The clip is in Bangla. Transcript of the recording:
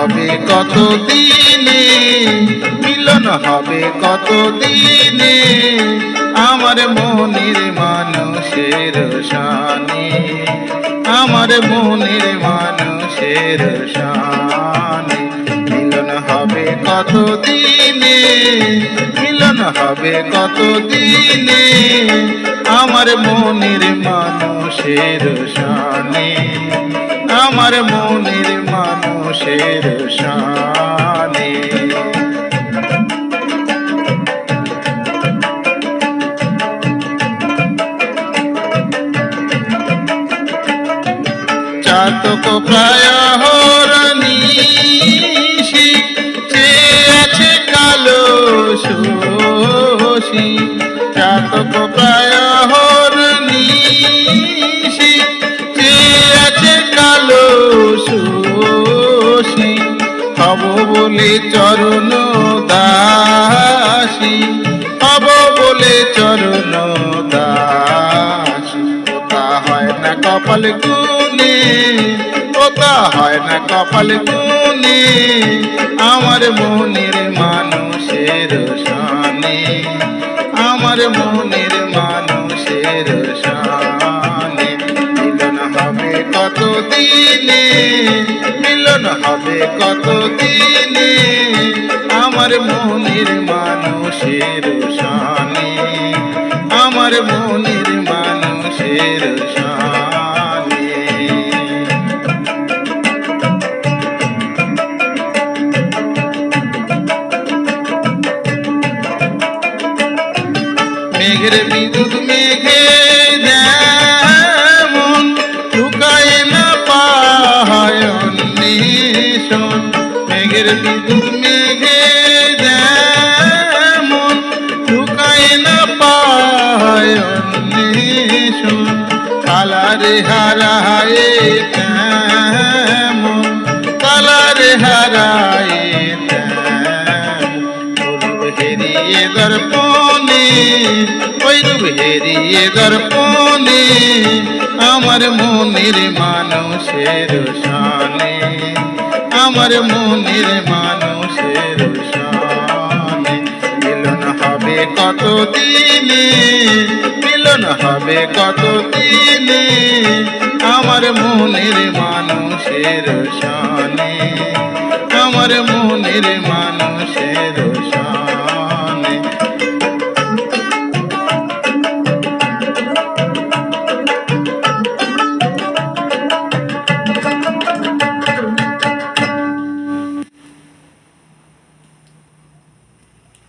হবে কত দিনে, মিলন হবে কত দিনে, আমার মনের মানুষের শানে, আমার মনের মানুষের শানে। মিলন হবে কত দিনে, মিলন হবে কত দিনে, আমার মনের মানুষের শানে, আমার মনের মানুষের শানে। চাতক প্রায় হরনিশি, চেয়ে আছে কালো শশী। চাতক প্রায় হরনিশি, চেয়ে আছে কালো শশী। হব বলে চরণ দাসী, হব বলে চরণ দাসী। ওটা হয় না কপাল গুনে, ওটা হয় না কপাল গুনে, আমার মনের মানুষের শানে, আমার মনের মানুষের শানে। মিলন হবে কত দিনে, মিলন হবে কত দিনে, আমার মনের মানুষের শানে, আমার মনের মানুষের শানে। মেঘের বিদ্যুৎ মেঘে যেমন লুকায় না পায় অন্বেষণ, মেঘের বিদ্যুৎ মেঘে যেমন লুকায় না পায় অন্বেষণ। কালারে হারায় তেমন, কালারে হারায় তেমন, হেরিয়ে দর্পণে, ওই রূপ হেরিয়ে দর্পণে, আমার মনের মানুষের শানে, আমার মনের মানুষের শানে। মিলন হবে কত দিনে, মিলন হবে কত দিনে, আমার মনের মানুষের শানে, আমার মনের মানুষের